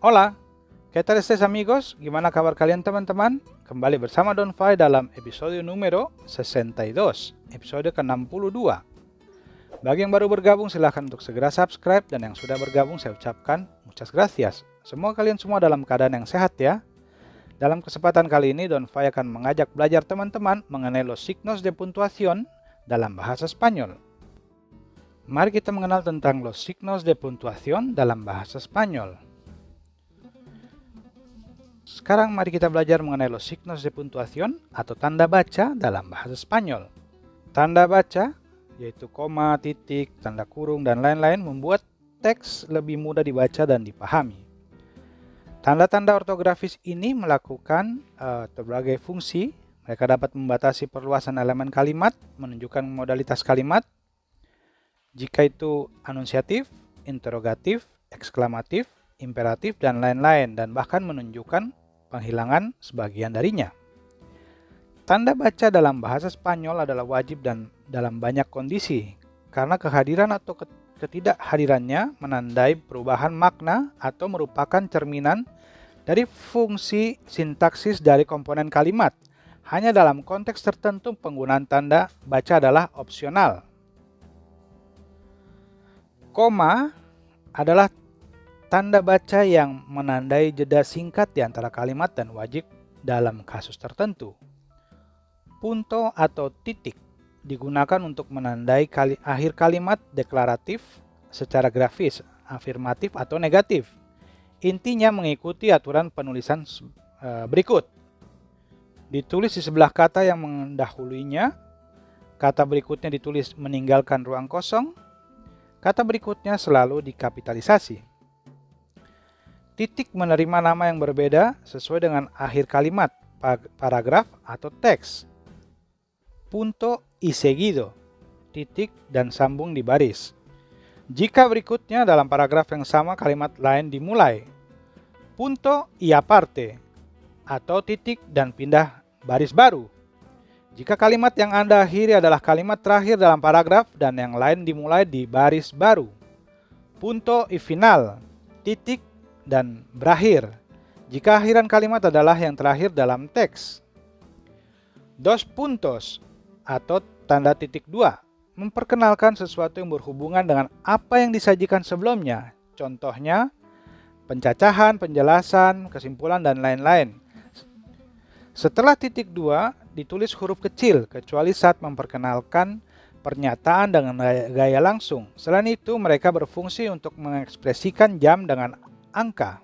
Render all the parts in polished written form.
Hola, ¿qué tal estáis amigos? Gimana kabar kalian teman-teman? Kembali bersama Donfai dalam episode numero 62, episode ke-62. Bagi yang baru bergabung silahkan untuk segera subscribe, dan yang sudah bergabung saya ucapkan muchas gracias. Semoga kalian semua dalam keadaan yang sehat ya. Dalam kesempatan kali ini Donfai akan mengajak belajar teman-teman mengenai los signos de puntuación dalam bahasa Spanyol. Mari kita mengenal tentang los signos de puntuación dalam bahasa Spanyol. Sekarang mari kita belajar mengenai los signos de puntuación atau tanda baca dalam bahasa Spanyol. Tanda baca, yaitu koma, titik, tanda kurung, dan lain-lain membuat teks lebih mudah dibaca dan dipahami. Tanda-tanda ortografis ini melakukan berbagai fungsi. Mereka dapat membatasi perluasan elemen kalimat, menunjukkan modalitas kalimat, jika itu anunciatif, interrogatif, eksklamatif, imperatif, dan lain-lain, dan bahkan menunjukkan penghilangan sebagian darinya. Tanda baca dalam bahasa Spanyol adalah wajib dan dalam banyak kondisi, karena kehadiran atau ketidakhadirannya menandai perubahan makna atau merupakan cerminan dari fungsi sintaksis dari komponen kalimat. Hanya dalam konteks tertentu penggunaan tanda baca adalah opsional. Koma adalah tanda baca yang menandai jeda singkat di antara kalimat dan wajib dalam kasus tertentu. Punto atau titik digunakan untuk menandai akhir kalimat deklaratif secara grafis, afirmatif atau negatif. Intinya mengikuti aturan penulisan berikut. Ditulis di sebelah kata yang mendahulunya, kata berikutnya ditulis meninggalkan ruang kosong, kata berikutnya selalu dikapitalisasi. Titik menerima nama yang berbeda sesuai dengan akhir kalimat, paragraf atau teks. Punto y seguido, titik dan sambung di baris. Jika berikutnya dalam paragraf yang sama kalimat lain dimulai. Punto y aparte, atau titik dan pindah baris baru. Jika kalimat yang Anda akhiri adalah kalimat terakhir dalam paragraf dan yang lain dimulai di baris baru. Punto y final, titik dan berakhir, jika akhiran kalimat adalah yang terakhir dalam teks. Dos puntos atau tanda titik dua memperkenalkan sesuatu yang berhubungan dengan apa yang disajikan sebelumnya. Contohnya, pencacahan, penjelasan, kesimpulan, dan lain-lain. Setelah titik dua, ditulis huruf kecil, kecuali saat memperkenalkan pernyataan dengan gaya langsung. Selain itu, mereka berfungsi untuk mengekspresikan jam dengan angka.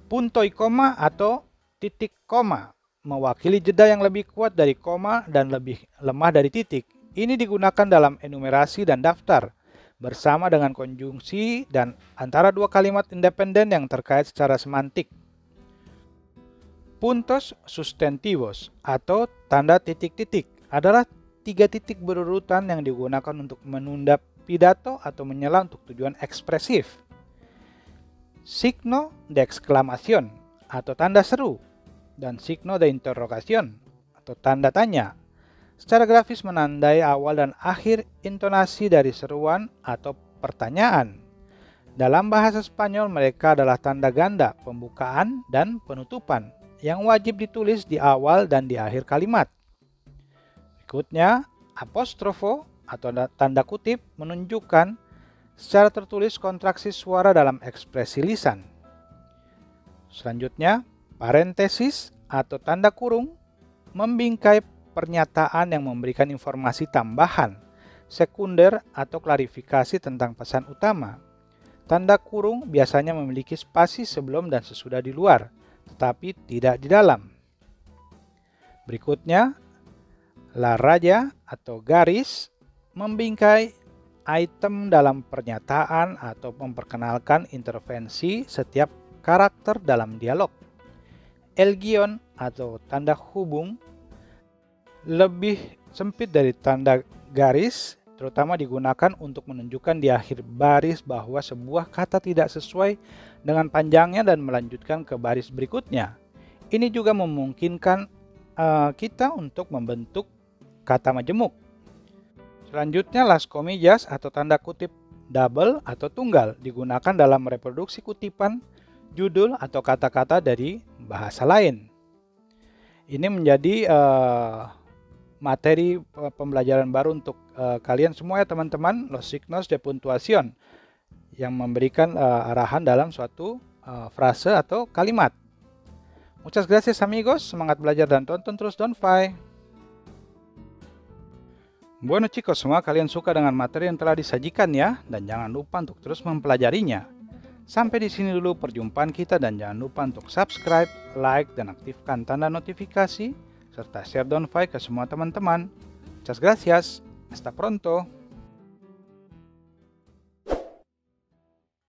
Punto y koma atau titik koma mewakili jeda yang lebih kuat dari koma dan lebih lemah dari titik. Ini digunakan dalam enumerasi dan daftar, bersama dengan konjungsi dan antara dua kalimat independen yang terkait secara semantik. Puntos sustantivos atau tanda titik-titik adalah tiga titik berurutan yang digunakan untuk menunda pidato atau menyela untuk tujuan ekspresif. Signo de exclamación atau tanda seru, dan signo de interrogación atau tanda tanya secara grafis menandai awal dan akhir intonasi dari seruan atau pertanyaan. Dalam bahasa Spanyol mereka adalah tanda ganda, pembukaan dan penutupan, yang wajib ditulis di awal dan di akhir kalimat. Berikutnya, apostrofo atau tanda kutip menunjukkan secara tertulis kontraksi suara dalam ekspresi lisan. Selanjutnya, parentesis atau tanda kurung membingkai pernyataan yang memberikan informasi tambahan, sekunder atau klarifikasi tentang pesan utama. Tanda kurung biasanya memiliki spasi sebelum dan sesudah di luar, tetapi tidak di dalam. Berikutnya, la raya atau garis membingkai item dalam pernyataan atau memperkenalkan intervensi setiap karakter dalam dialog. El guion atau tanda hubung lebih sempit dari tanda garis, terutama digunakan untuk menunjukkan di akhir baris bahwa sebuah kata tidak sesuai dengan panjangnya dan melanjutkan ke baris berikutnya. Ini juga memungkinkan kita untuk membentuk kata majemuk. Selanjutnya, las comillas atau tanda kutip double atau tunggal digunakan dalam reproduksi kutipan judul atau kata-kata dari bahasa lain. Ini menjadi materi pembelajaran baru untuk kalian semua ya teman-teman, los signos de puntuación, yang memberikan arahan dalam suatu frase atau kalimat. Muchas gracias amigos, semangat belajar dan tonton terus Donfy. Bueno chicos, semua kalian suka dengan materi yang telah disajikan ya, dan jangan lupa untuk terus mempelajarinya. Sampai di sini dulu perjumpaan kita dan jangan lupa untuk subscribe, like, dan aktifkan tanda notifikasi serta share Donfy ke semua teman-teman. Muchas gracias, hasta pronto.